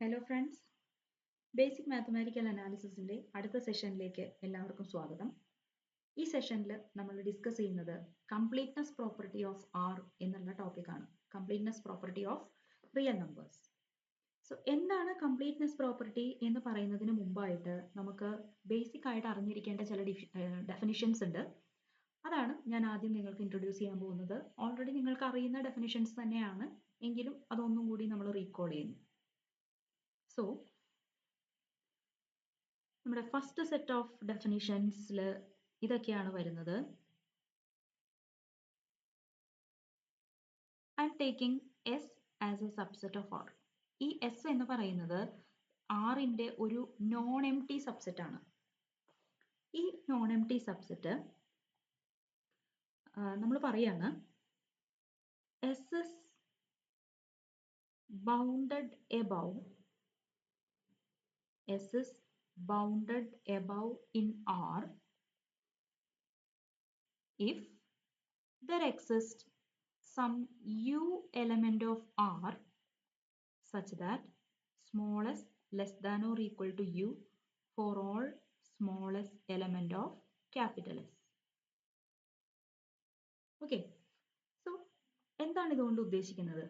Hello friends, basic mathematical അനാലിസിസിൻ്റെ അടുത്ത സെഷനിലേക്ക് എല്ലാവർക്കും സ്വാഗതം. ഈ സെഷനിൽ നമ്മൾ ഡിസ്കസ് ചെയ്യുന്നത് കംപ്ലീറ്റ്നെസ് പ്രോപ്പർട്ടി ഓഫ് ആർ എന്നുള്ള ടോപ്പിക്കാണ്. Completeness property of real numbers. So എന്താണ് കംപ്ലീറ്റ്നെസ് പ്രോപ്പർട്ടി എന്ന് പറയുന്നതിന് മുമ്പായിട്ട് നമുക്ക് ബേസിക് ആയിട്ട് അറിഞ്ഞിരിക്കേണ്ട ചില ഡെഫിനിഷൻസ് ഉണ്ട്. അതാണ് ഞാൻ ആദ്യം നിങ്ങൾക്ക് ഇൻട്രൊഡ്യൂസ് ചെയ്യാൻ പോകുന്നത്. ഓൾറെഡി നിങ്ങൾക്ക് അറിയുന്ന ഡെഫിനിഷൻസ് തന്നെയാണ്, എങ്കിലും അതൊന്നും കൂടി നമ്മൾ റീകോൾ ചെയ്യുന്നു. സോ നമ്മുടെ ഫസ്റ്റ് സെറ്റ് ഓഫ് ഡെഫിനിഷൻസിൽ ഇതൊക്കെയാണ് വരുന്നത്. I am taking S as a subset of R. ഈ എസ് എന്ന് പറയുന്നത് ആറിൻ്റെ ഒരു നോൺ എം ടി സബ്സെറ്റ് ആണ്. ഈ നോൺ എം ടി സബ്സെറ്റ് നമ്മൾ പറയാണ് S is bounded above, S is bounded above in R if there exists some u element of R such that smallest less than or equal to u for all smallest element of capital S. Okay, so എന്താണ് ഇതുകൊണ്ട് ഉദ്ദേശിക്കുന്നത്?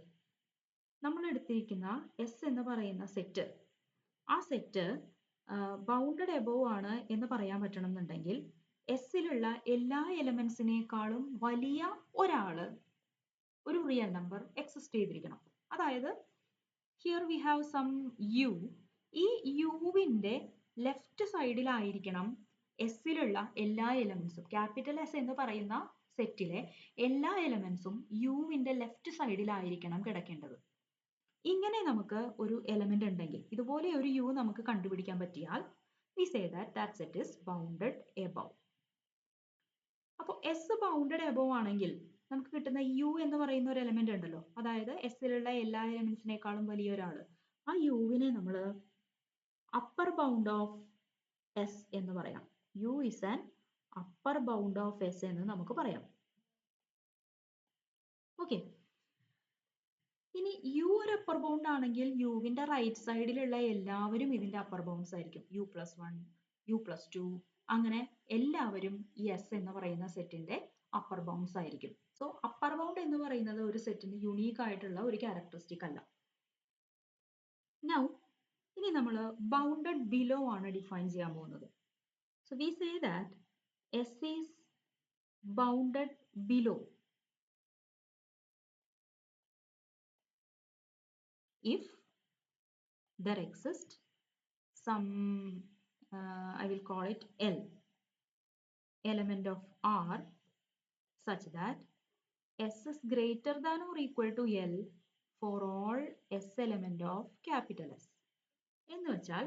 നമ്മൾ എടുത്തിരിക്കുന്ന S എന്ന് പറയുന്ന set, ആ set bounded above ആണ് എന്ന് പറയാൻ പറ്റണം എന്നുണ്ടെങ്കിൽ എസ്സിലുള്ള എല്ലാ എലമെന്റ്സിനേക്കാളും വലിയ ഒരു റിയൽ നമ്പർ എക്സിസ്റ്റ് ചെയ്തിരിക്കണം. അതായത് here we have some U. ഈ യുവിന്റെ ലെഫ്റ്റ് സൈഡിലായിരിക്കണം എസ്സിലുള്ള എല്ലാ എലമെന്റ്സും. ക്യാപിറ്റൽ എസ് എന്ന് പറയുന്ന സെറ്റിലെ എല്ലാ എലമെന്റ്സും യുവിന്റെ ലെഫ്റ്റ് സൈഡിലായിരിക്കണം കിടക്കേണ്ടത്. ഇങ്ങനെ നമുക്ക് ഒരു എലമെന്റ് ഉണ്ടെങ്കിൽ, ഇതുപോലെ ഒരു യു നമുക്ക് കണ്ടുപിടിക്കാൻ പറ്റിയാൽ we say that set is bounded above. അപ്പോൾ എസ് ബൗണ്ടഡ് എബോവ് ആണെങ്കിൽ നമുക്ക് കിട്ടുന്ന യു എന്ന് പറയുന്ന ഒരു എലമെന്റ് ഉണ്ടല്ലോ, അതായത് എസ്സിലുള്ള എല്ലാ എലമെന്റ്സിനേക്കാളും വലിയ ഒരാള്, ആ യുവിനെ നമ്മൾ അപ്പർ ബൗണ്ട് ഓഫ് എസ് എന്ന് പറയാം. U is an upper bound of S എന്ന് നമുക്ക് പറയാം. ഓക്കെ, ഇനി യു ഒരു അപ്പർ ബൗണ്ട് ആണെങ്കിൽ യുവിന്റെ റൈറ്റ് സൈഡിലുള്ള എല്ലാവരും ഇതിന്റെ അപ്പർ ബൗണ്ട്സ് ആയിരിക്കും. u+1, u+2, അങ്ങനെ എല്ലാവരും ഈ എസ് എന്ന് പറയുന്ന സെറ്റിന്റെ അപ്പർ ബൗണ്ട്സ് ആയിരിക്കും. സോ അപ്പർ ബൗണ്ട് എന്ന് പറയുന്നത് ഒരു സെറ്റിന് യുണീക്ക് ആയിട്ടുള്ള ഒരു ക്യാരക്ടറിസ്റ്റിക് അല്ല. നൗ ഇനി നമ്മൾ ബൗണ്ടഡ് ബിലോ ആണ് ഡിഫൈൻ ചെയ്യാൻ പോകുന്നത്. So we say that S is bounded below if there exists some I will call it L element of R such that S is greater than or equal to L for all S element of capital S. എന്ന് വെച്ചാൽ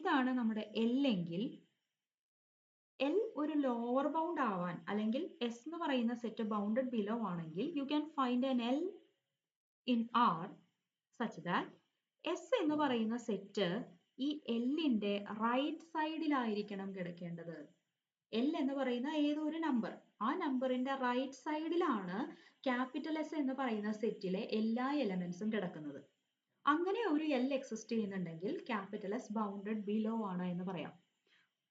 ഇതാണ് നമ്മുടെ L എങ്കിൽ L ഒരു lower bound ആവാൻ, അല്ലെങ്കിൽ S എന്ന് പറയുന്ന സെറ്റ് ബൗണ്ടഡ് ബിലോ ആണെങ്കിൽ you can find an L in R such that S എന്ന് പറയുന്ന സെറ്റ് ഈ എല്ലിന്റെ റൈറ്റ് സൈഡിലായിരിക്കണം കിടക്കേണ്ടത്. എൽ എന്ന് പറയുന്ന ഏതൊരു നമ്പർ, ആ നമ്പറിന്റെ റൈറ്റ് സൈഡിലാണ് ക്യാപിറ്റൽ എസ് എന്ന് പറയുന്ന സെറ്റിലെ എല്ലാ എലമെന്റ്സും കിടക്കുന്നത്. അങ്ങനെ ഒരു എൽ എക്സിസ്റ്റ് ചെയ്യുന്നുണ്ടെങ്കിൽ ക്യാപിറ്റൽ എസ് ബൗണ്ടഡ് ബിലോ ആണ് എന്ന് പറയാം.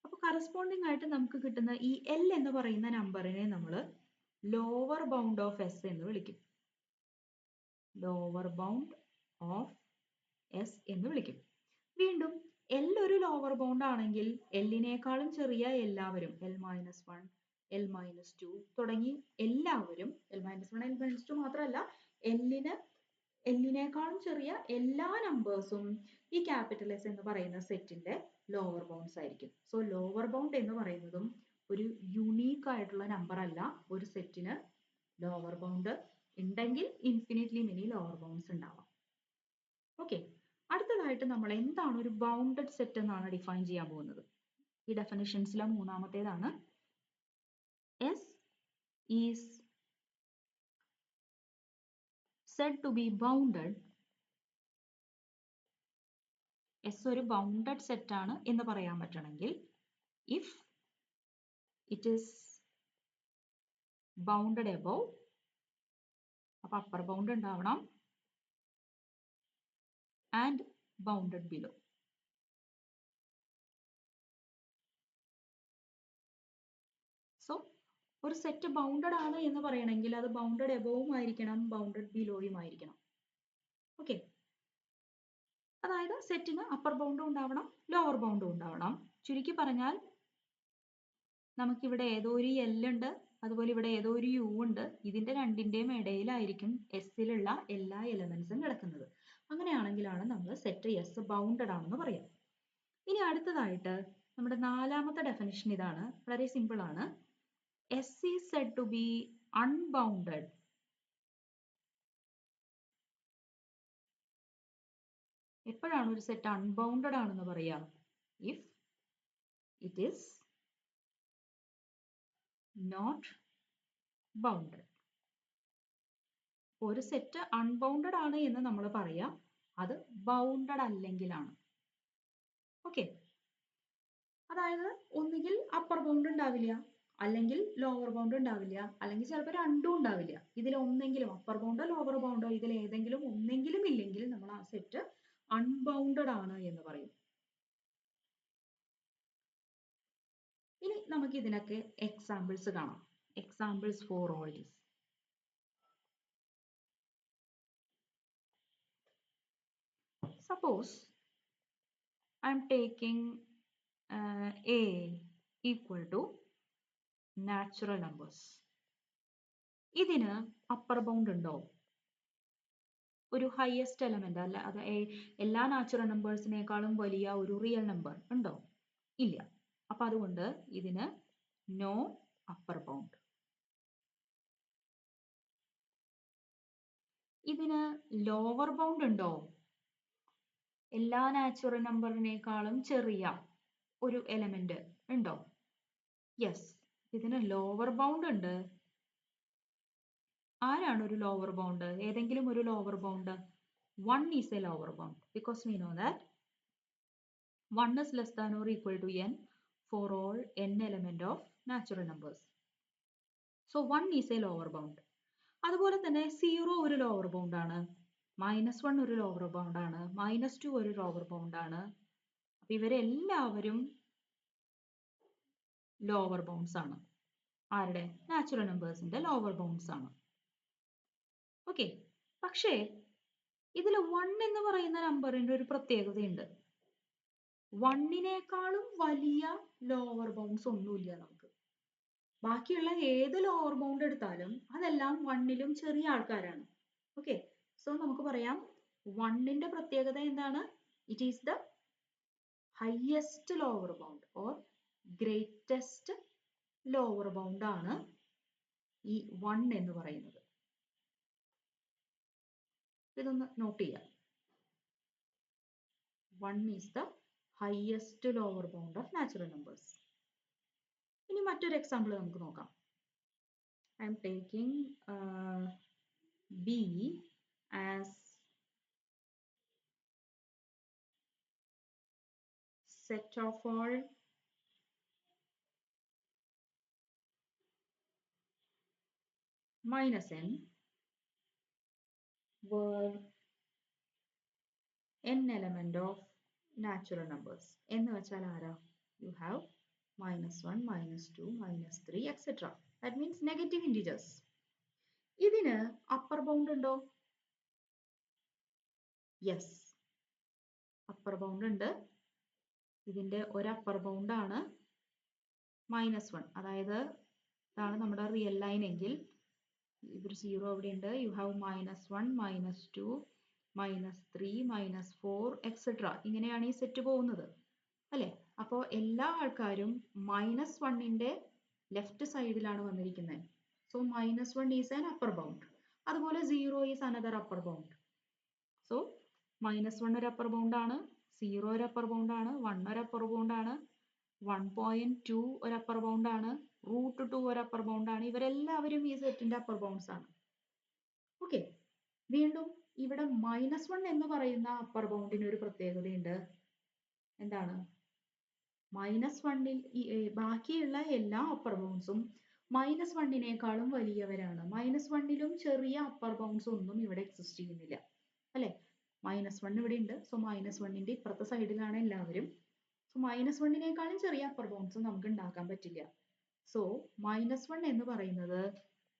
അപ്പൊ കറസ്പോണ്ടിങ് ആയിട്ട് നമുക്ക് കിട്ടുന്ന ഈ എൽ എന്ന് പറയുന്ന നമ്പറിനെ നമ്മൾ ലോവർ ബൗണ്ട് ഓഫ് എസ് എന്ന് വിളിക്കും. ലോവർ ബൗണ്ട് ഓഫ് എസ് എന്ന് വിളിക്കും. വീണ്ടും എൽ ഒരു ലോവർ ബൗണ്ട് ആണെങ്കിൽ എല്ലിനേക്കാളും ചെറിയ എല്ലാവരും L-1, L-2 തുടങ്ങി എല്ലാവരും, L-1, L-2 മാത്രമല്ല, എല്ലിനേക്കാളും ചെറിയ എല്ലാ നമ്പേഴ്സും ഈ ക്യാപിറ്റൽ എസ് എന്ന് പറയുന്ന സെറ്റിന്റെ ലോവർ ബൗണ്ട്സ് ആയിരിക്കും. സോ ലോവർ ബൗണ്ട് എന്ന് പറയുന്നതും ഒരു യുണീക്ക് ആയിട്ടുള്ള നമ്പർ അല്ല. ഒരു സെറ്റിന് ലോവർ ബൗണ്ട് ഉണ്ടെങ്കിൽ ഇൻഫിനിറ്റ്ലി മെനി ലോവർ ബൗണ്ട്സ് ഉണ്ടാവാം. ഓക്കെ, അടുത്തതായിട്ട് നമ്മൾ എന്താണ് ഒരു ബൗണ്ടഡ് സെറ്റ് എന്നാണ് ഡിഫൈൻ ചെയ്യാൻ പോകുന്നത്. ഈ ഡെഫിനിഷൻസിലെ മൂന്നാമത്തേതാണ്. S is said to be bounded. S ഒരു ബൗണ്ടഡ് സെറ്റ് ആണ് എന്ന് പറയാൻ പറ്റണമെങ്കിൽ if it is bounded above, അപ്പൊ അപ്പർ ബൗണ്ട് ഉണ്ടാവണം, and bounded below. So ഒരു സെറ്റ് ബൗണ്ടഡ് ആണ് എന്ന് പറയണമെങ്കിൽ അത് ബൗണ്ടഡ് എബോവും ആയിരിക്കണം, ബൗണ്ടഡ് ബിലോയും ആയിരിക്കണം. ഓക്കെ, അതായത് സെറ്റിന് അപ്പർ ബൗണ്ടും ഉണ്ടാവണം, ലോവർ ബൗണ്ടും ഉണ്ടാവണം. ചുരുക്കി പറഞ്ഞാൽ നമുക്കിവിടെ ഏതോ ഒരു എൽ ഉണ്ട്, അതുപോലെ ഇവിടെ ഏതോ ഒരു യു ഉണ്ട്. ഇതിന്റെ രണ്ടിന്റെയും ഇടയിലായിരിക്കും എസ്സിലുള്ള എല്ലാ എലമെന്റ്സും കിടക്കുന്നത്. അങ്ങനെയാണെങ്കിലാണ് നമ്മൾ സെറ്റ് എസ് ബൗണ്ടഡ് ആണെന്ന് പറയാം. ഇനി അടുത്തതായിട്ട് നമ്മുടെ നാലാമത്തെ ഡെഫിനിഷൻ ഇതാണ്, വളരെ സിമ്പിൾ ആണ്. S is said to be unbounded എപ്പോഴാണ് ഒരു സെറ്റ് അൺബൗണ്ടഡ് ആണെന്ന് പറയാം? If it is not bounded. ഒരു സെറ്റ് അൺബൗണ്ടഡ് ആണ് എന്ന് നമ്മൾ പറയാം അത് ബൗണ്ടഡ് അല്ലെങ്കിലാണ്. ഓക്കെ, അതായത് ഒന്നുകിൽ അപ്പർ ബൗണ്ട് ഉണ്ടാവില്ല, അല്ലെങ്കിൽ ലോവർ ബൗണ്ട് ഉണ്ടാവില്ല, അല്ലെങ്കിൽ ചിലപ്പോൾ രണ്ടും ഉണ്ടാവില്ല. ഇതിൽ ഒന്നെങ്കിലും അപ്പർ ബൗണ്ടോ ലോവർ ബൗണ്ടോ ഇതിൽ ഏതെങ്കിലും ഒന്നെങ്കിലും ഇല്ലെങ്കിൽ നമ്മൾ ആ സെറ്റ് അൺബൗണ്ടഡ് ആണ് എന്ന് പറയും. ഇനി നമുക്ക് ഇതിനൊക്കെ എക്സാമ്പിൾസ് കാണാം. Examples for all these. Suppose I am taking A equal to natural numbers. ഇതിന് അപ്പർ ബൗണ്ട് ഉണ്ടോ? ഒരു ഹയസ്റ്റ് എലമെന്റ് അല്ല, അത് എല്ലാ നാച്ചുറൽ നമ്പേഴ്സിനേക്കാളും വലിയ ഒരു റിയൽ നമ്പർ ഉണ്ടോ? ഇല്ല. അപ്പൊ അതുകൊണ്ട് ഇതിന് നോ അപ്പർ ബൗണ്ട്. ഇതിന് ലോവർ ബൗണ്ട് ഉണ്ടോ? എല്ലാ നാച്ചുറൽ നമ്പറിനേക്കാളും ചെറിയ ഒരു എലമെന്റ് ഉണ്ടോ? യെസ്, ഇതിന് ലോവർ ബൗണ്ട് ഉണ്ട്. ആരാണ് ഒരു ലോവർ ബൗണ്ട്? ഏതെങ്കിലും ഒരു lower bound? 1 is a lower bound because we know that 1 is less than or equal to n for all n element of natural numbers. So 1 is a lower bound. അതുപോലെ തന്നെ 0 ഒരു lower bound ആണ്, -1 ഒരു lower bound ആണ്, -2 ഒരു lower bound ആണ്. അപ്പൊ ഇവരെല്ലാവരും ലോവർ ബൗണ്ട്സ് ആണ്. ആരുടെ? നാച്ചുറൽ നമ്പേഴ്സിന്റെ ലോവർ ബൗണ്ട്സ് ആണ്. ഓക്കെ, പക്ഷേ ഇതിൽ 1 എന്ന് പറയുന്ന നമ്പറിന്റെ ഒരു പ്രത്യേകതയുണ്ട്. 1നേക്കാളും വലിയ ലോവർ ബൗണ്ട്സ് ഒന്നുമില്ല നമുക്ക്. ബാക്കിയുള്ള ഏത് ലോവർ ബൗണ്ട് എടുത്താലും അതെല്ലാം 1ലും ചെറിയ ആൾക്കാരാണ്. ഓക്കെ, സോ നമുക്ക് പറയാം 1ന്റെ പ്രത്യേകത എന്താണ്? It is the highest lower bound or greatest lower bound ആണ് ഈ 1 എന്ന് പറയുന്നത്. ഇതൊന്ന് നോട്ട് ചെയ്യാം. 1 is the highest lower bound of natural numbers. ഇനി മറ്റൊരു എക്സാമ്പിൾ നമുക്ക് നോക്കാം. I am taking B as set of all minus n where n element of natural numbers. എന്ന് വെച്ചാൽ ആരാ? You have -1, -2, -3, etc. That means negative integers. ഇതിന് upper bound ഉണ്ടോ? Yes, upper bound ഉണ്ട്. ഇതിന്റെ ഒരു അപ്പർ ബൗണ്ട് ആണ് -1. അതായത് ഇതാണ് നമ്മുടെ റിയൽ ലൈൻ എങ്കിൽ ഇതൊരു 0 അവിടെ ഉണ്ട്. You have -1, -2, -3, -4 etcetera. ഇങ്ങനെയാണ് ഈ സെറ്റ് പോകുന്നത് അല്ലെ? അപ്പോൾ എല്ലാ ആൾക്കാരും -1ന്റെ ലെഫ്റ്റ് സൈഡിലാണ് വന്നിരിക്കുന്നത്. So -1 is an upper bound. അതുപോലെ 0 is another upper bound. So -1 ഒരു അപ്പർ ബൗണ്ട് ആണ്, 0 ഒരു അപ്പർ ബൗണ്ട് ആണ്, 1 ഒരു അപ്പർ ബൗണ്ട് ആണ്, 1.2 ഒരു അപ്പർ ബൗണ്ട് ആണ്, √2 ഒരു അപ്പർ ബൗണ്ട് ആണ്. ഇവരെല്ലാവരും ഈ സെറ്റിന്റെ അപ്പർ ബൗണ്ട്സ് ആണ്. ഓക്കെ, വീണ്ടും ഇവിടെ -1 എന്ന് പറയുന്ന അപ്പർ ബൗണ്ടിന് ഒരു പ്രത്യേകതയുണ്ട്. എന്താണ്? -1ൽ ബാക്കിയുള്ള എല്ലാ അപ്പർ ബൗണ്ട്സും -1നേക്കാളും വലിയവരാണ്. -1ലും ചെറിയ അപ്പർ ബൗണ്ട്സ് ഒന്നും ഇവിടെ എക്സിസ്റ്റ് ചെയ്യുന്നില്ല അല്ലെ? -1 ഇവിടെ ഉണ്ട്. സോ -1ന്റെ ഇപ്പുറത്തെ സൈഡിലാണ് എല്ലാവരും. സോ -1നേക്കാളും ചെറിയ അപ്പർ ബൗണ്ട്സ് നമുക്ക് ഉണ്ടാക്കാൻ പറ്റില്ല. സോ -1 എന്ന് പറയുന്നത്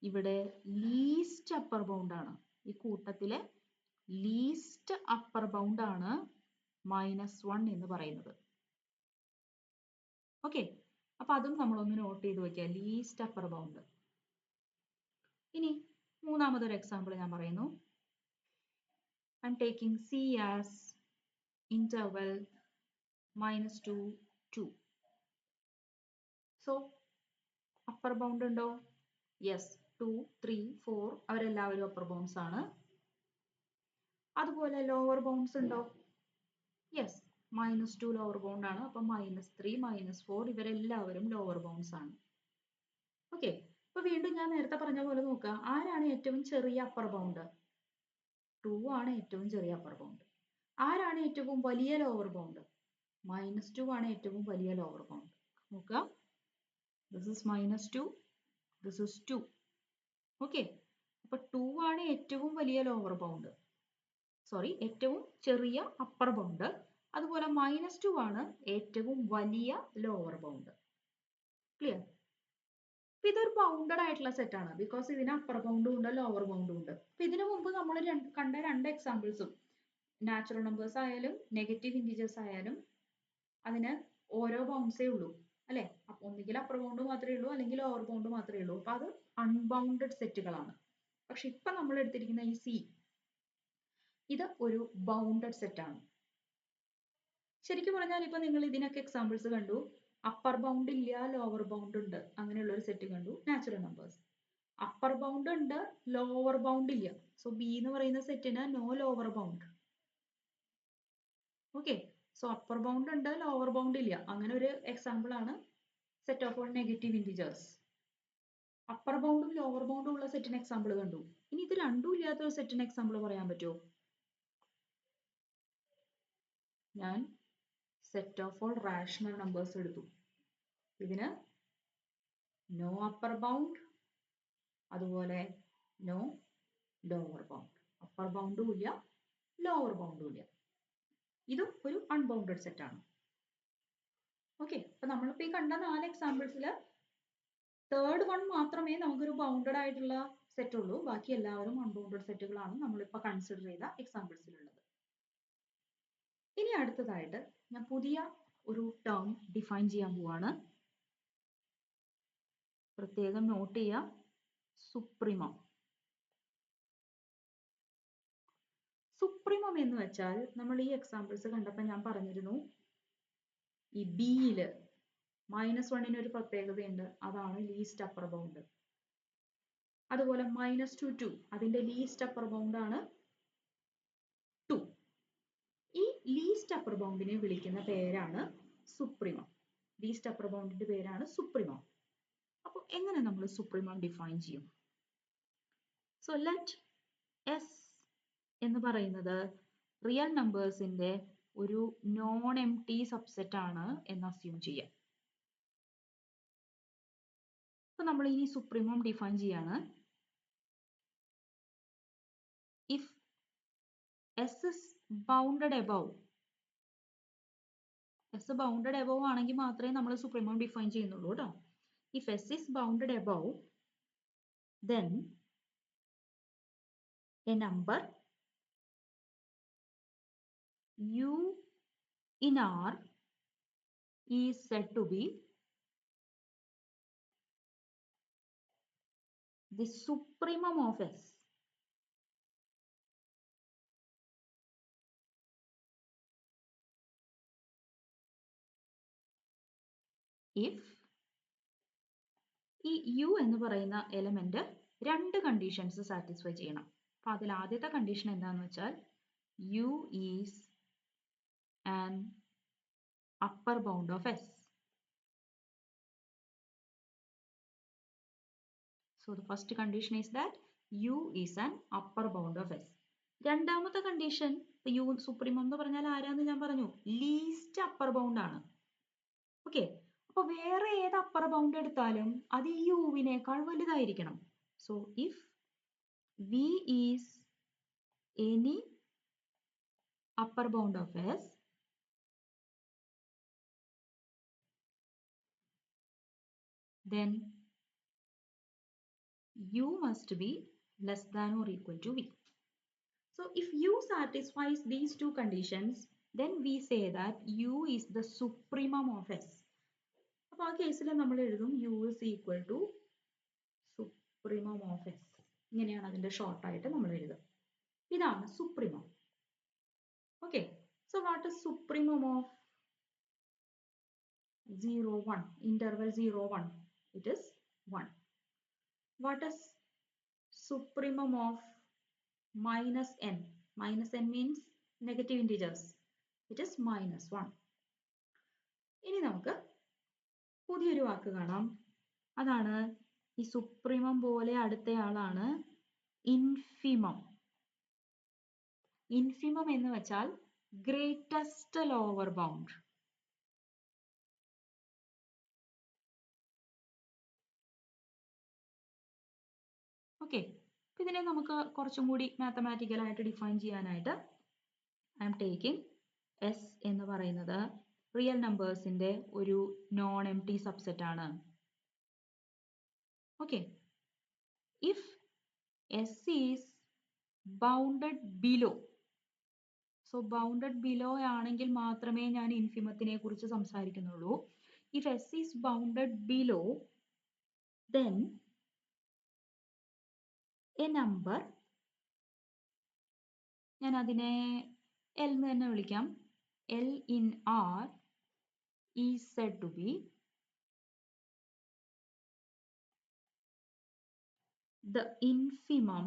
ഇവിടെ ലീസ്റ്റ് അപ്പർ ബൗണ്ട് ആണ്. ഈ കൂട്ടത്തിലെ ലീസ്റ്റ് അപ്പർ ബൗണ്ട് ആണ് -1 എന്ന് പറയുന്നത്. ഓക്കെ, അപ്പൊ അതും നമ്മളൊന്ന് നോട്ട് ചെയ്ത് വെക്കുക, ലീസ്റ്റ് അപ്പർ ബൗണ്ട്. ഇനി മൂന്നാമതൊരു എക്സാമ്പിൾ ഞാൻ പറയുന്നു. I'm taking C as interval -2, 2. So upper bound ഉണ്ടോ? Yes, 2, 3, 4 അവരെല്ലാവരും upper bounds ആണ്. അതുപോലെ lower bounds ഉണ്ടോ? Yes, -2 lower bound ആണ്. അപ്പൊ -3, -4 ഇവരെല്ലാവരും lower bounds ആണ്. ഓക്കെ, അപ്പൊ വീണ്ടും ഞാൻ നേരത്തെ പറഞ്ഞ പോലെ നോക്കുക, ആരാണ് ഏറ്റവും ചെറിയ അപ്പർ ബൗണ്ട്? 2 ആണ് ഏറ്റവും ചെറിയ അപ്പർ ബൗണ്ട്. ആരാണ് ഏറ്റവും വലിയ ലോവർ ബൗണ്ട്? -2 ആണ് ഏറ്റവും വലിയ ലോവർ ബൗണ്ട്. നോക്കുക, this is -2, this is 2. Okay, അപ്പൊ 2 ആണ് ഏറ്റവും വലിയ ലോവർ ബൗണ്ട്, സോറി ഏറ്റവും ചെറിയ അപ്പർ ബൗണ്ട്. അതുപോലെ -2 ആണ് ഏറ്റവും വലിയ ലോവർ ബൗണ്ട്. ക്ലിയർ? ഇതൊരു ബൗണ്ടഡ് ആയിട്ടുള്ള സെറ്റ് ആണ്, ബിക്കോസ് ഇതിന് അപ്പർ ബൗണ്ടും ഉണ്ട് ലോവർ ബൗണ്ടും ഉണ്ട്. അപ്പൊ ഇതിനു മുമ്പ് നമ്മൾ കണ്ട രണ്ട് എക്സാമ്പിൾസും നാച്ചുറൽ നമ്പേഴ്സ് ആയാലും നെഗറ്റീവ് ഇൻറ്റിജേഴ്സ് ആയാലും അതിന് ഓരോ ബൗണ്ട്സേ ഉള്ളൂ അല്ലെ? അപ്പൊ ഒന്നുകിൽ അപ്പർ ബൗണ്ട് മാത്രമേ ഉള്ളൂ അല്ലെങ്കിൽ ലോവർ ബൗണ്ട് മാത്രമേ ഉള്ളൂ. അപ്പൊ അത് അൺബൗണ്ടഡ് സെറ്റുകളാണ്. പക്ഷെ ഇപ്പൊ നമ്മൾ എടുത്തിരിക്കുന്ന ഈ സി, ഇത് ഒരു ബൗണ്ടഡ് സെറ്റ് ആണ്. ശരിക്കും പറഞ്ഞാൽ ഇപ്പൊ നിങ്ങൾ ഇതിനൊക്കെ എക്സാമ്പിൾസ് കണ്ടു. അപ്പർ ബൗണ്ട് ഇല്ല, ലോവർ ബൗണ്ട് ഉണ്ട്, അങ്ങനെയുള്ള ഒരു സെറ്റ് കണ്ടു, നാച്ചുറൽ നമ്പേഴ്സ്. അപ്പർ ബൗണ്ട് ഉണ്ട്, ലോവർ ബൗണ്ട് ഇല്ല. സോ ബി എന്ന് പറയുന്ന സെറ്റിന് no lower bound. Okay, so upper bound ഉണ്ട്, ലോവർ ബൗണ്ട് ഇല്ല, അങ്ങനെ ഒരു എക്സാമ്പിൾ ആണ് set of all negative integers. Upper ബൗണ്ടും ലോവർ ബൗണ്ടും ഉള്ള സെറ്റിന് എക്സാമ്പിൾ കണ്ടു. ഇനി ഇത് രണ്ടും ഇല്ലാത്ത ഒരു സെറ്റിന് എക്സാമ്പിൾ പറയാൻ പറ്റുമോ? ഞാൻ set of all rational numbers എടുത്തു. ഇതിന് നോ അപ്പർ ബൗണ്ട്, അതുപോലെ നോ ലോവർ ബൗണ്ട്. അപ്പർ ബൗണ്ടും ഇല്ല, ലോവർ ബൗണ്ടും ഇല്ല. ഇതും ഒരു അൺബൗണ്ടഡ് സെറ്റ് ആണ്. ഓക്കെ, അപ്പൊ നമ്മളിപ്പോ ഈ കണ്ട 4 എക്സാമ്പിൾസിൽ തേർഡ് വൺ മാത്രമേ നമുക്കൊരു ബൗണ്ടഡ് ആയിട്ടുള്ള സെറ്റ് ഉള്ളൂ. ബാക്കി എല്ലാവരും അൺബൗണ്ടഡ് സെറ്റുകളാണ് നമ്മളിപ്പോ കൺസിഡർ ചെയ്ത എക്സാമ്പിൾസിലുള്ളത്. ഇനി അടുത്തതായിട്ട് ഞാൻ പുതിയ ഒരു ടേം ഡിഫൈൻ ചെയ്യാൻ പോവാണ്. പ്രത്യേകം നോട്ട് ചെയ്യുക, സുപ്രീമം. സുപ്രീമം എന്ന് വെച്ചാൽ നമ്മൾ ഈ എക്സാമ്പിൾസ് കണ്ടപ്പോൾ ഞാൻ പറഞ്ഞിരുന്നു, ഈ ബിയില് -1 ഒരു പ്രത്യേകതയുണ്ട്, അതാണ് ലീസ്റ്റ് അപ്പർ ബൗണ്ട്. അതുപോലെ -2, 2 അതിന്റെ ലീസ്റ്റ് അപ്പർ ബൗണ്ട് ആണ് 2. ഈ ലീസ്റ്റ് അപ്പർ ബൗണ്ടിനെ വിളിക്കുന്ന പേരാണ് സുപ്രീമം. ലീസ്റ്റ് അപ്പർ ബൗണ്ടിന്റെ പേരാണ് സുപ്രീമം. അപ്പോൾ എങ്ങനെ നമ്മൾ സുപ്രീമം ഡിഫൈൻ ചെയ്യും? സോ ലെറ്റ് എസ് എന്ന് പറയുന്നത് റിയൽ നമ്പേഴ്സിന്റെ ഒരു നോൺ എംപ്റ്റി സബ്സെറ്റ് ആണ് എന്ന് അസ്യൂം ചെയ്യാം. അപ്പൊ നമ്മൾ ഇനി സുപ്രീമം ഡിഫൈൻ ചെയ്യാണ്. If S is bounded above, S bounded above ആണെങ്കിൽ മാത്രമേ നമ്മൾ സുപ്രീമം ഡിഫൈൻ ചെയ്യുന്നുള്ളൂ കേട്ടോ. If S is bounded above, then a number u in R is said to be the supremum of S. If ഈ u എന്ന് പറയുന്ന element രണ്ട് conditions satisfy ചെയ്യണം. അപ്പൊ അതിൽ ആദ്യത്തെ കണ്ടീഷൻ എന്താണെന്ന് വെച്ചാൽ u is an upper bound of S. So the first condition is that u is an upper bound of S. രണ്ടാമത്തെ കണ്ടീഷൻ, u സുപ്രീമം എന്ന് പറഞ്ഞാൽ ആരാന്ന് ഞാൻ പറഞ്ഞു, ലീസ്റ്റ് അപ്പർ ബൗണ്ട് ആണ്. ഓക്കെ, അപ്പൊ വേറെ ഏത് അപ്പർ ബൗണ്ട് എടുത്താലും അത് ഈ യുവിനേക്കാൾ വലുതായിരിക്കണം. So if v is any upper bound of S, then U must be less than or equal to V. So if U satisfies these two conditions, then we say that U is the supremum of S. അപ്പോൾ ആ കേസിൽ നമ്മൾ എഴുതും U is equal to supremum of S. ഇങ്ങനെയാണ് അതിന്റെ short ആയിട്ട് നമ്മൾ എഴുതുക. ഇതാണ് supremum. Okay. So what is supremum of 0, 1? Interval 0, 1. It is 1. What is supremum of minus n? Minus n means negative integers. It is minus 1. ഇനി നമുക്ക് പുതിയൊരു വാക്ക് കാണാം. അതാണ് ഈ സുപ്രീമം പോലെ അടുത്തയാളാണ് ഇൻഫിമം. ഇൻഫിമം എന്ന് വെച്ചാൽ ഗ്രേറ്റസ്റ്റ് ലോവർ ബൗണ്ട്. ഓക്കെ, ഇതിനെ നമുക്ക് കുറച്ചും കൂടി മാത്തമാറ്റിക്കൽ ആയിട്ട് ഡിഫൈൻ ചെയ്യാനായിട്ട് ഐ എം ടേക്കിംഗ് എസ് എന്ന് പറയുന്നത് റിയൽ നമ്പേഴ്സിന്റെ ഒരു നോൺ എംപ്റ്റി സബ്സെറ്റ് ആണ്. Okay, if S is bounded below, so bounded below ആണെങ്കിൽ മാത്രമേ ഞാൻ ഇൻഫിമത്തിനെ കുറിച്ച് സംസാരിക്കുന്നുള്ളൂ. If S is bounded below, then a number, ഞാൻ അതിനെ L എന്ന് തന്നെ വിളിക്കാം, L in R is said to be the infimum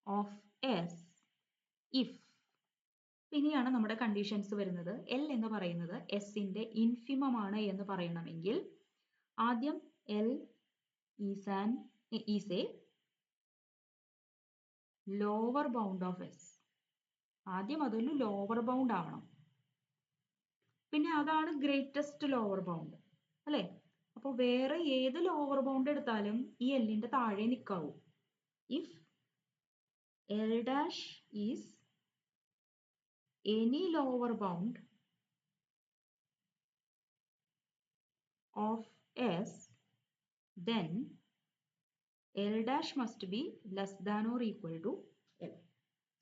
of S if, ഇനിയാണ് നമ്മുടെ കണ്ടീഷൻസ് വരുന്നത്. L എന്ന് പറയുന്നത് S ന്റെ ഇൻഫിമം ആണ് എന്ന് പറയണമെങ്കിൽ ആദ്യം L is a lower bound of S. ആദ്യം അതൊരു ലോവർ ബൗണ്ട് ആവണം, പിന്നെ അതാണ് ഗ്രേറ്റസ്റ്റ് ലോവർ ബൗണ്ട് അല്ലെ. അപ്പോൾ വേറെ ഏത് ലോവർ ബൗണ്ട് എടുത്താലും ഈ എല്ലിന്റെ താഴെ നിൽക്കാവൂ. If L dash is any lower bound of S, then L dash must be less than or equal to L.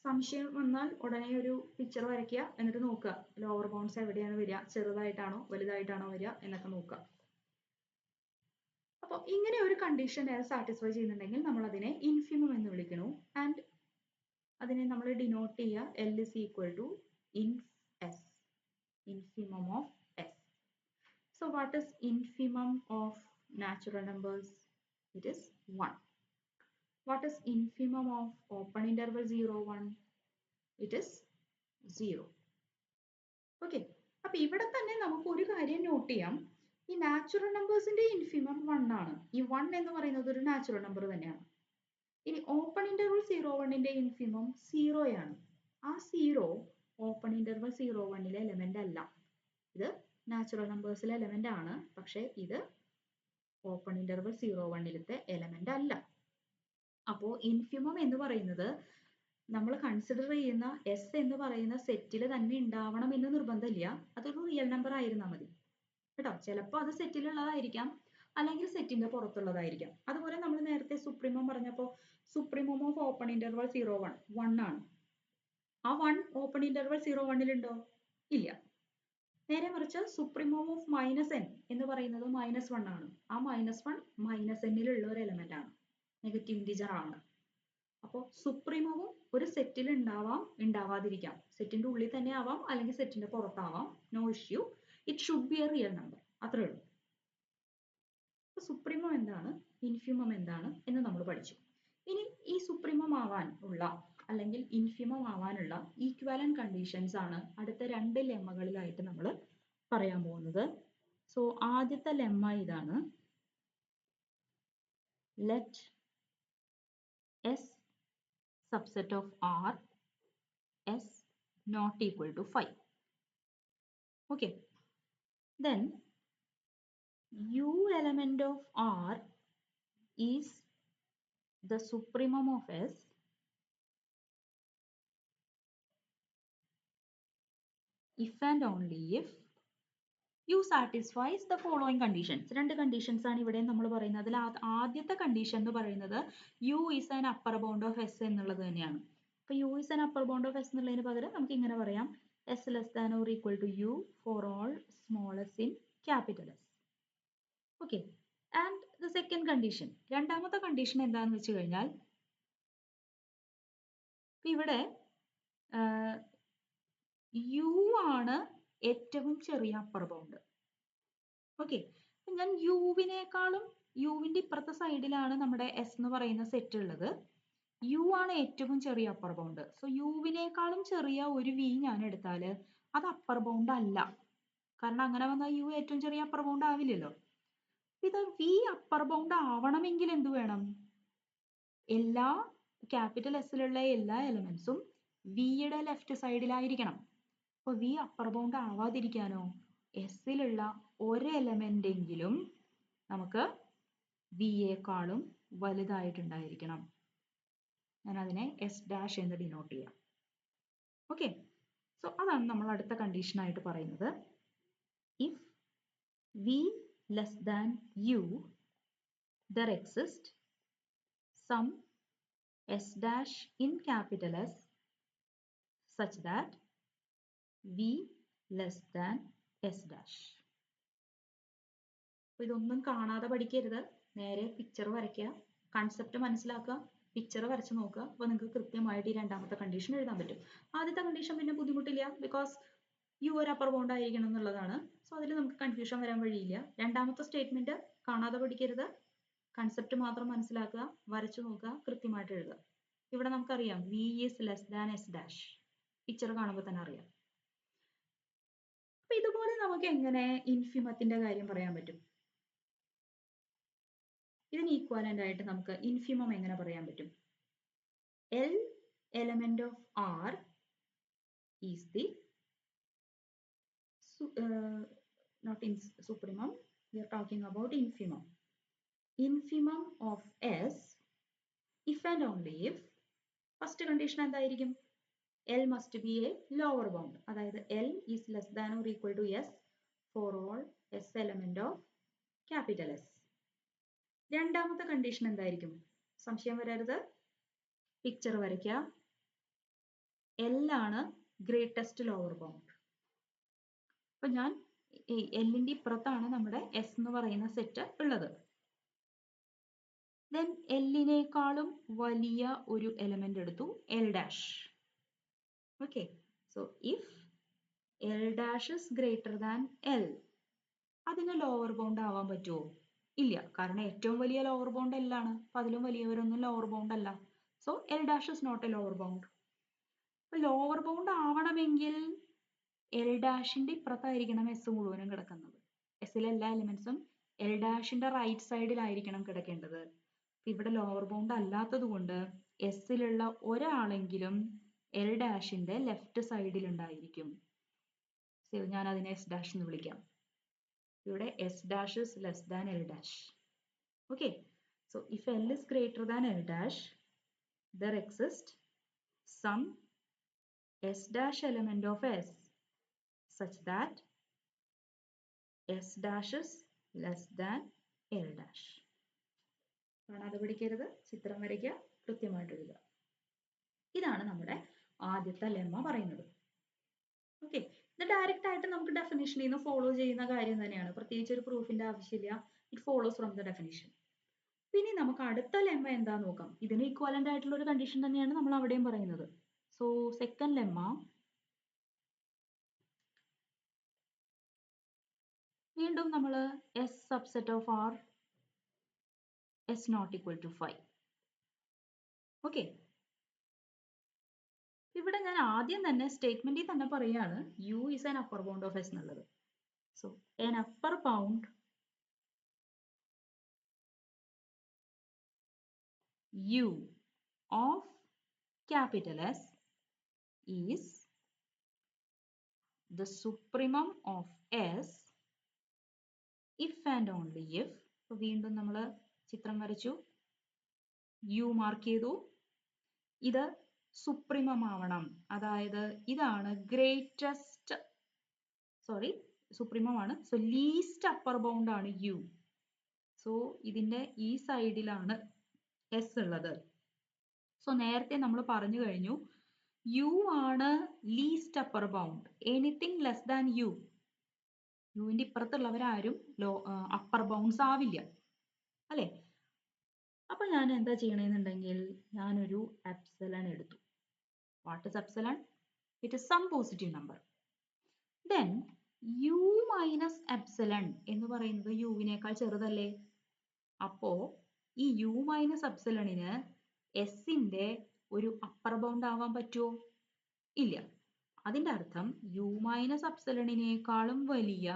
സംശയം വന്നാൽ ഉടനെ ഒരു പിക്ചർ വരയ്ക്കുക, എന്നിട്ട് നോക്കുക ലോവർ ബൗണ്ട്സ് എവിടെയാണ് വരിക, ചെറുതായിട്ടാണോ വലുതായിട്ടാണോ വരിക എന്നൊക്കെ നോക്കുക. അപ്പോൾ ഇങ്ങനെ ഒരു കണ്ടീഷൻ സാറ്റിസ്ഫൈ ചെയ്യുന്നുണ്ടെങ്കിൽ നമ്മൾ അതിനെ ഇൻഫിമം എന്ന് വിളിക്കുന്നു. ആൻഡ് അതിനെ നമ്മൾ ഡിനോട്ട് ചെയ്യുക L is equal to inf S, infimum of S. So what is infimum of natural numbers? It is 1. What is infimum of open interval 0, 1? It is 0. Okay. അപ്പോൾ ഇവിടെ തന്നെ നമുക്ക് ഒരു കാര്യം നോട്ട് ചെയ്യാം. ഈ നാച്ചുറൽ നമ്പേഴ്സിന്റെ ഇൻഫിമം 1 ആണ്. ഈ 1 എന്ന് പറയുന്നത് ഒരു നാച്ചുറൽ നമ്പർ തന്നെയാണ്. ഇനി ഓപ്പൺ ഇന്റർവൽ 0, 1ന്റെ ഇൻഫിമം 0 ആണ്. ആ 0 ഓപ്പൺ ഇന്റർവൽ 0, 1ലെ എലമെന്റ് അല്ല. ഇത് നാച്ചുറൽ നമ്പേഴ്സിലെ എലമെന്റ് ആണ്, പക്ഷെ ഇത് ഓപ്പൺ ഇന്റർവൽ 0, 1ലത്തെ എലമെന്റ് അല്ല. അപ്പോൾ ഇൻഫിമം എന്ന് പറയുന്നത് നമ്മൾ കൺസിഡർ ചെയ്യുന്ന എസ് എന്ന് പറയുന്ന സെറ്റിൽ തന്നെ ഉണ്ടാവണം എന്ന് നിർബന്ധമില്ല. അതൊരു റിയൽ നമ്പർ ആയിരുന്നാൽ മതി കേട്ടോ. ചിലപ്പോൾ അത് സെറ്റിലുള്ളതായിരിക്കാം, അല്ലെങ്കിൽ സെറ്റിന്റെ പുറത്തുള്ളതായിരിക്കാം. അതുപോലെ നമ്മൾ നേരത്തെ സുപ്രീമം പറഞ്ഞപ്പോൾ സുപ്രീമം ഓഫ് ഓപ്പൺ ഇന്റർവൽ 0, 1 1 ആണ്. ആ 1 ഓപ്പൺ ഇന്റർവൽ 0, 1ലുണ്ടോ? ഇല്ല. നേരെ മറിച്ച് സുപ്രീമം ഓഫ് മൈനസ് എൻ എന്ന് പറയുന്നത് -1 ആണ്. ആ -1 -nലുള്ള ഒരു എലമെന്റ് ആണ്, നെഗറ്റീവ് ഇന്റിജർ ആണ്. അപ്പോൾ സുപ്രീമവും ഒരു സെറ്റിൽ ഉണ്ടാവാം, ഉണ്ടാവാതിരിക്കാം. സെറ്റിന്റെ ഉള്ളിൽ തന്നെ ആവാം, അല്ലെങ്കിൽ സെറ്റിന്റെ പുറത്താവാം. No issue. It should be a real number, അത്രേ ഉള്ളൂ. സുപ്രീമം എന്താണ്, ഇൻഫിമം എന്താണ് എന്ന് നമ്മൾ പഠിച്ചു. ഇനി ഈ സുപ്രീമം ആവാൻ ഉള്ള അല്ലെങ്കിൽ ഇൻഫിമം ആവാനുള്ള ഈക്വാലന്റ് കണ്ടീഷൻസ് ആണ് അടുത്ത 2 ലെമ്മകളിലായിട്ട് നമ്മൾ പറയാൻ പോകുന്നത്. സോ ആദ്യത്തെ ലെമ്മ ഇതാണ്. Let S subset of R S not equal to 5. Okay. Then U element of R is the supremum of S if and only if u satisfies the following conditions. രണ്ട് conditions ആണ് ഇവിടെ നമ്മൾ പറയുന്നത്. അതിൽ ആദ്യത്തെ condition എന്ന് പറയുന്നത് u is an upper bound of S എന്നുള്ളത് തന്നെയാണ്. അപ്പൊ u is an upper bound of S എന്നുള്ളതിന് പകരം നമുക്ക് ഇങ്ങനെ പറയാം S less than or equal to u for all small s in capital S. Okay. And the second condition, രണ്ടാമത്തെ condition എന്താണെന്ന് വെച്ച് കഴിഞ്ഞാൽ ഇവിടെ u ആണ് ഏറ്റവും ചെറിയ അപ്പർ ബൗണ്ട്. ഓക്കെ, ഞാൻ യുവിനേക്കാളും യുവിന്റെ ഇപ്പുറത്തെ സൈഡിലാണ് നമ്മുടെ എസ് എന്ന് പറയുന്ന സെറ്റ് ഉള്ളത്. യു ആണ് ഏറ്റവും ചെറിയ അപ്പർ ബൗണ്ട്. സോ യുവിനേക്കാളും ചെറിയ ഒരു വി ഞാൻ എടുത്താൽ അത് അപ്പർ ബൗണ്ട് അല്ല. കാരണം അങ്ങനെ വന്നാൽ യു ഏറ്റവും ചെറിയ അപ്പർ ബൗണ്ട് ആവില്ലല്ലോ. ഇത് വി അപ്പർ ബൗണ്ട് ആവണമെങ്കിൽ എന്ത് വേണം? എല്ലാ ക്യാപിറ്റൽ എസിലുള്ള എല്ലാ എലമെന്റ്സും വിയുടെ ലെഫ്റ്റ് സൈഡിലായിരിക്കണം. അപ്പൊ വി അപ്പർ ബൗണ്ട് ആവാതിരിക്കാനോ എസിലുള്ള ഒരു എലമെന്റ് എങ്കിലും നമുക്ക് വിയേക്കാളും വലുതായിട്ടുണ്ടായിരിക്കണം. ഞാൻ അതിനെ എസ് ഡാഷ് എന്ന് ഡിനോട്ട് ചെയ്യാം. ഓക്കെ, സോ അതാണ് നമ്മൾ അടുത്ത കണ്ടീഷൻ ആയിട്ട് പറയുന്നത്. If we less than U there exists some S dash in capital S such that V less than S dash. ഇതൊന്നും കാണാതെ പഠിക്കരുത്, നേരെ പിക്ചർ വരയ്ക്കുക, കൺസെപ്റ്റ് മനസ്സിലാക്കുക, പിക്ചർ വരച്ച് നോക്കുക. അപ്പോൾ നിങ്ങൾക്ക് കൃത്യമായിട്ട് ഈ രണ്ടാമത്തെ കണ്ടീഷൻ എഴുതാൻ പറ്റും. ആദ്യത്തെ കണ്ടീഷൻ പിന്നെ ബുദ്ധിമുട്ടില്ല, ബിക്കോസ് യു ഒരു അപ്പർ ബൗണ്ട് ആയിരിക്കണം എന്നുള്ളതാണ്. സോ അതിൽ നമുക്ക് കൺഫ്യൂഷൻ വരാൻ വഴിയില്ല. രണ്ടാമത്തെ സ്റ്റേറ്റ്മെന്റ് കാണാതെ പഠിക്കരുത്, കൺസെപ്റ്റ് മാത്രം മനസ്സിലാക്കുക, വരച്ചു നോക്കുക, കൃത്യമായിട്ട് എഴുതുക. ഇവിടെ നമുക്കറിയാം V is less than S dash, picture കാണുമ്പോൾ തന്നെ അറിയാം. അപ്പൊ ഇതുപോലെ നമുക്ക് എങ്ങനെ ഇൻഫിമത്തിന്റെ കാര്യം പറയാൻ പറ്റും? ഇതിന് ഈക്വാലന്റ് ആയിട്ട് നമുക്ക് ഇൻഫിമം എങ്ങനെ പറയാൻ പറ്റും? L element of R is the not in supremum, we are talking about infimum. Infimum of S if and only if first condition എന്തായിരിക്കും? L must be a lower bound. അതായത് L is less than or equal to S for all S element of capital S. രണ്ടാമത്തെ condition എന്തായിരിക്കും? സംശയം വരരുത്, picture വരയ്ക്കുക. L ആണ് greatest lower bound. അപ്പൊ ഞാൻ എല്ലിന്റെ ഇപ്പുറത്താണ് നമ്മുടെ എസ് എന്ന് പറയുന്ന സെറ്റ് ഉള്ളത്. then എല്ലിനേക്കാളും വലിയ ഒരു എലമെന്റ് എടുത്തു, L dash. Okay, so if L dash is greater than L, അതിന് ലോവർ ബൗണ്ട് ആവാൻ പറ്റുമോ? ഇല്ല, കാരണം ഏറ്റവും വലിയ ലോവർ ബൗണ്ട് എൽ ആണ്. അപ്പൊ അതിലും വലിയവരൊന്നും ലോവർ ബൗണ്ട് അല്ല. So L dash is not a lower bound. അപ്പൊ ലോവർ ബൗണ്ട് ആവണമെങ്കിൽ എൽ ഡാഷിന്റെ ഇപ്പുറത്തായിരിക്കണം എസ് മുഴുവനും കിടക്കുന്നത്. എസിലെ എല്ലാ എലിമെന്റ്സും എൽ ഡാഷിന്റെ റൈറ്റ് സൈഡിലായിരിക്കണം കിടക്കേണ്ടത്. ഇവിടെ ലോവർ ബൗണ്ട് അല്ലാത്തത് കൊണ്ട് എസിലുള്ള ഒരാളെങ്കിലും എൽ ഡാഷിന്റെ ലെഫ്റ്റ് സൈഡിൽ ഉണ്ടായിരിക്കും. ഞാൻ അതിനെ എസ് ഡാഷ് എന്ന് വിളിക്കാം. ഇവിടെ S dash is less than L dash. Okay, so if L is greater than L dash there exists some S dash element of S such that S dash is less than L dash. കാണാതെ പഠിക്കരുത്, ചിത്രം വരയ്ക്കുക, കൃത്യമായിട്ട് എഴുതുക. ഇതാണ് നമ്മുടെ ആദ്യത്തെ lemma പറയുന്നത്. Okay, ഇത് ഡയറക്റ്റ് ആയിട്ട് നമുക്ക് ഡെഫിനിഷനിൽ നിന്ന് ഫോളോ ചെയ്യുന്ന കാര്യം തന്നെയാണ്. പ്രത്യേകിച്ച് ഒരു പ്രൂഫിന്റെ ആവശ്യമില്ല. It follows from the definition. പിന്നെ നമുക്ക് അടുത്ത ലെമ്മ എന്താ നോക്കാം. ഇതിന് ഈക്വലന്റ് ആയിട്ടുള്ള ഒരു കണ്ടീഷൻ തന്നെയാണ് നമ്മൾ അവിടെയും പറയുന്നത്. സോ സെക്കൻഡ് ലെമ്മ, വീണ്ടും നമ്മൾ S subset of R S not equal to 5. Okay, ഇവിടെ ഞാൻ ആദ്യം തന്നെ സ്റ്റേറ്റ്മെന്റിൽ തന്നെ പറയാണ് U is an upper bound of S എന്നുള്ളത്. So an upper bound U of capital S is the supremum of S if and only if. വീണ്ടും നമ്മൾ ചിത്രം വരച്ചു, യു മാർക്ക് ചെയ്തു. ഇത് സുപ്രീമം ആവണം, അതായത് ഇതാണ് ഗ്രേറ്റസ്റ്റ്, സോറി സുപ്രീമം ആണ്. സോ ലീസ്റ്റ് അപ്പർ ബൗണ്ട് ആണ് യു. സോ ഇതിന്റെ ഈ സൈഡിലാണ് എസ് ഉള്ളത്. സോ നേരത്തെ നമ്മൾ പറഞ്ഞു കഴിഞ്ഞു യു ആണ് least upper bound. Anything less than U, യുവിന്റെ ഇപ്പുറത്തുള്ളവരാരും അപ്പർ ബൗണ്ട്സ് ആവില്ല അല്ലെ. അപ്പൊ ഞാൻ എന്താ ചെയ്യണമെന്നുണ്ടെങ്കിൽ ഞാനൊരു എപ്സിലൺ എടുത്തു. What is epsilon? It is some positive number. Then U minus epsilon എന്ന് പറയുന്നത് യുവിനേക്കാൾ ചെറുതല്ലേ. അപ്പോ ഈ യു മൈനസ് എപ്സിലണിന് എസിന്റെ ഒരു അപ്പർ ബൗണ്ട് ആവാൻ പറ്റുമോ? ഇല്ല. അതിന്റെ അർത്ഥം യു മൈനസ് എപ്സിലണിനേക്കാളും വലിയ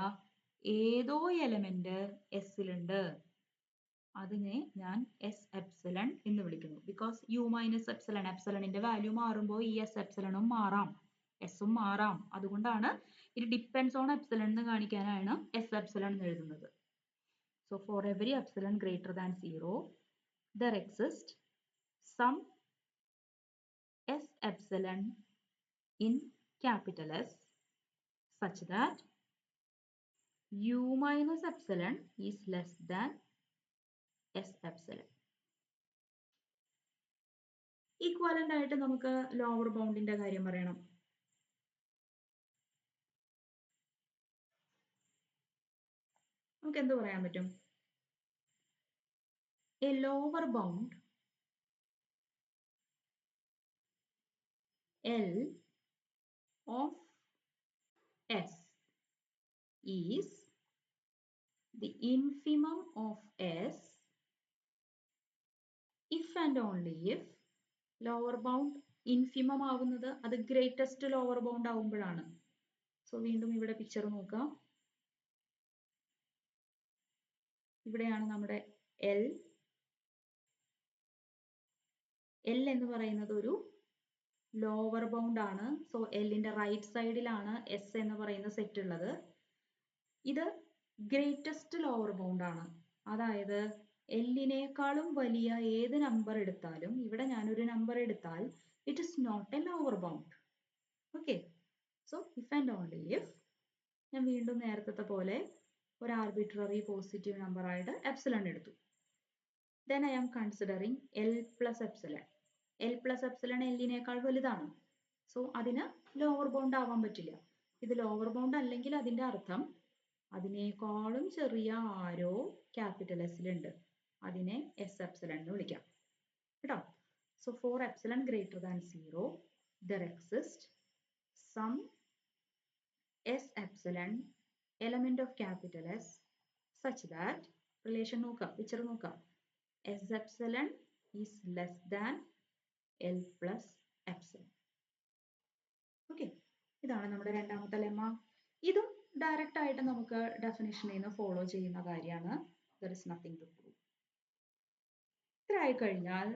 ഏതോ എലമെന്റ് എസിലുണ്ട്. അതിനെ ഞാൻ എസ് എപ്സിലൺ എന്ന് വിളിക്കുന്നു. ബിക്കോസ് യു മൈനസ് എപ്സിലൺ, എപ്സിലണിന്റെ വാല്യൂ മാറുമ്പോൾ ഈ എസ് എപ്സിലണും മാറാം, എസും മാറാം. അതുകൊണ്ടാണ് ഇത് ഡിപ്പെൻഡ്സ് ഓൺ എപ്സിലൺ എന്ന് കാണിക്കാനാണ് എസ് എപ്സിലൺ എന്ന് എഴുതുന്നത്. So for every epsilon greater than 0, there exists some s epsilon in capital S such that u minus epsilon is less than s epsilon. Equivalent ആയിട്ട് നമുക്ക് ലോവർ ബൗണ്ടിന്റെ കാര്യം പറയണം. നമുക്ക് എന്ത് പറയാൻ പറ്റും? A lower bound L of S is the infimum of S if and only if lower bound infimum ആവുന്നത് അത് greatest lower bound ആവുമ്പോഴാണ്. സോ വീണ്ടും ഇവിടെ പിക്ചർ നോക്കാം. ഇവിടെയാണ് നമ്മുടെ എൽ. എൽ എന്ന് പറയുന്നത് ഒരു ലോവർ ബൗണ്ട് ആണ്. സോ എല്ലിന്റെ റൈറ്റ് സൈഡിലാണ് എസ് എന്ന് പറയുന്ന സെറ്റ് ഉള്ളത്. ഇത് ഗ്രേറ്റസ്റ്റ് ലോവർ ബൗണ്ട് ആണ്. അതായത് എല്ലിനേക്കാളും വലിയ ഏത് നമ്പർ എടുത്താലും, ഇവിടെ ഞാനൊരു നമ്പർ എടുത്താൽ it is not a lower bound. Okay. So if and only if ഞാൻ വീണ്ടും നേരത്തെ പോലെ ഒരു ആർബിട്രറി പോസിറ്റീവ് നമ്പർ ആയിട്ട് എപ്സിലൺ എടുത്തു. Then I am considering L plus epsilon. L plus epsilon എല്ലിനേക്കാൾ വലുതാണ്. സോ അതിന് ലോവർ ബൗണ്ട് ആവാൻ പറ്റില്ല. ഇത് ലോവർ ബൗണ്ട് അല്ലെങ്കിൽ അതിന്റെ അർത്ഥം അതിനേക്കാളും ചെറിയ ആരോ ക്യാപിറ്റൽ എസിലുണ്ട്. അതിനെ എസ് എപ്സിലൺ എന്ന് വിളിക്കാം കേട്ടോ. So for epsilon greater than 0 there exists some s epsilon element of capital S such that relation നോക്കാം, പിക്ചർ നോക്കാം. S epsilon is less than L plus epsilon. Okay, ഇതാണ് നമ്മുടെ രണ്ടാമത്തെ ലെമ്മ. ഇതും ഡയറക്റ്റ് ആയിട്ട് നമുക്ക് ഡെഫിനിഷനിൽ നിന്ന് ഫോളോ ചെയ്യുന്ന കാര്യമാണ്. There is nothing to prove. ഇത്ര ആയി കഴിഞ്ഞാൽ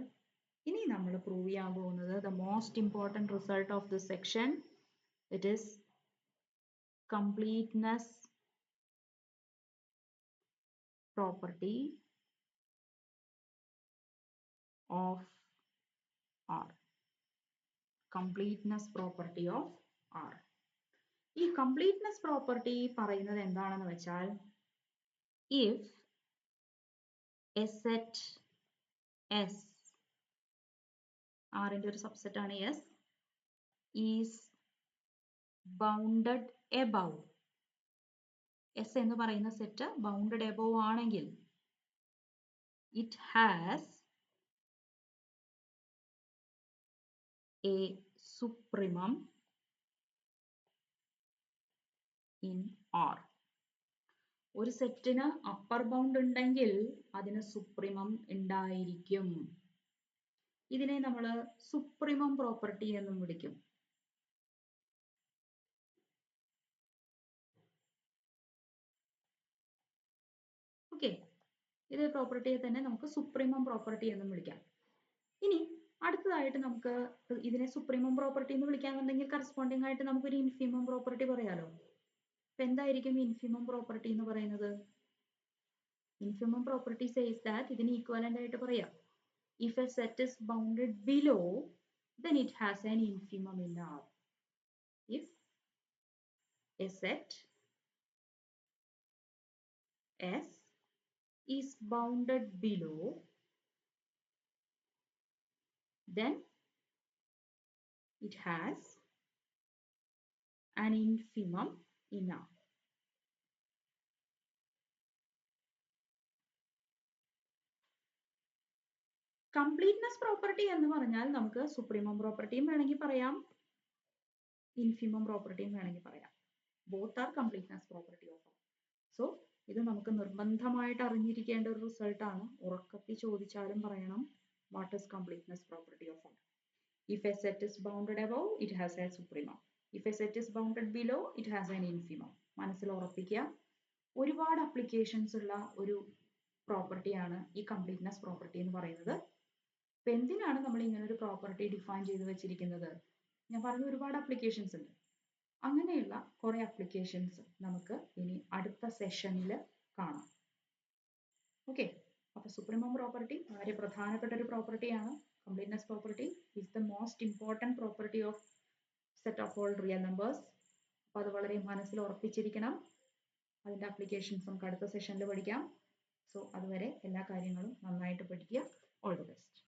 ഇനി നമ്മൾ പ്രൂവ് ചെയ്യാൻ പോകുന്നത് the most important result of this section. It is completeness property of R. Completeness property of R. ഈ completeness property പറയുന്നത് എന്താണെന്ന് വെച്ചാൽ if a set S, R ന്റെ ഒരു സബ്സെറ്റ് ആണ് S, is bounded above, S എന്ന് പറയുന്ന സെറ്റ് ബൗണ്ടഡ് above ആണെങ്കിൽ it has a supremum in R. ഒരു സെറ്റിന് അപ്പർ ബൗണ്ട് ഉണ്ടെങ്കിൽ അതിന് സുപ്രീമം ഉണ്ടായിരിക്കും. ഇതിനെ നമ്മൾ സുപ്രീമം പ്രോപ്പർട്ടി എന്നും വിളിക്കും. ഓക്കെ, ഇതേ പ്രോപ്പർട്ടിയെ തന്നെ നമുക്ക് സുപ്രീമം പ്രോപ്പർട്ടി എന്നും വിളിക്കാം. ഇനി അടുത്തതായിട്ട് നമുക്ക് ഇതിനെ സുപ്രീമം പ്രോപ്പർട്ടി എന്ന് വിളിക്കാന്നുണ്ടെങ്കിൽ കറസ്പോണ്ടിങ് ആയിട്ട് നമുക്കൊരു ഇൻഫിമം പ്രോപ്പർട്ടി പറയാലോ. അപ്പൊ എന്തായിരിക്കും ഇൻഫിമം പ്രോപ്പർട്ടി എന്ന് പറയുന്നത്? ഇൻഫിമം പ്രോപ്പർട്ടി സേസ് ദാറ്റ് ഇതിന് ഈക്വലന്റ് ആയിട്ട് പറയാം If a set is bounded below, then it has an infimum in R. If a set S is bounded below, then it has an infimum in R. Completeness property എന്ന് പറഞ്ഞാൽ നമുക്ക് supremum property വേണമെങ്കിൽ പറയാം, infimum property വേണമെങ്കിൽ പറയാം. Both are completeness property of R. So ഇത് നമുക്ക് നിർബന്ധമായിട്ട് അറിഞ്ഞിരിക്കേണ്ട ഒരു റിസൾട്ട് ആണ്. ഉറക്കത്തിൽ ചോദിച്ചാലും പറയണം what is completeness property of R. If a set is bounded above, it has a supremum. If a set is bounded below, it has an infimum. മനസ്സിൽ ഉറപ്പിക്കുക. ഒരുപാട് അപ്ലിക്കേഷൻസ് ഉള്ള ഒരു പ്രോപ്പർട്ടിയാണ് ഈ കംപ്ലീറ്റ്നെസ് പ്രോപ്പർട്ടി എന്ന് പറയുന്നത്. അപ്പൊ എന്തിനാണ് നമ്മൾ ഇങ്ങനെ ഒരു പ്രോപ്പർട്ടി ഡിഫൈൻ ചെയ്ത് വെച്ചിരിക്കുന്നത്? ഞാൻ പറഞ്ഞ ഒരുപാട് അപ്ലിക്കേഷൻസ് ഉണ്ട്. അങ്ങനെയുള്ള കുറെ അപ്ലിക്കേഷൻസ് നമുക്ക് ഇനി അടുത്ത സെഷനിൽ കാണാം. ഓക്കെ, അപ്പൊ സുപ്രീമം പ്രോപ്പർട്ടി വളരെ പ്രധാനപ്പെട്ട ഒരു പ്രോപ്പർട്ടിയാണ്. Completeness property is the most important property of set of all real numbers. അപ്പൊ അത് വളരെ മനസ്സിൽ ഉറപ്പിച്ചിരിക്കണം. അതിന്റെ അപ്ലിക്കേഷൻസ് നമുക്ക് അടുത്ത സെഷനിൽ പഠിക്കാം. സോ അതുവരെ എല്ലാ കാര്യങ്ങളും നന്നായിട്ട് പഠിക്കുക. All the best.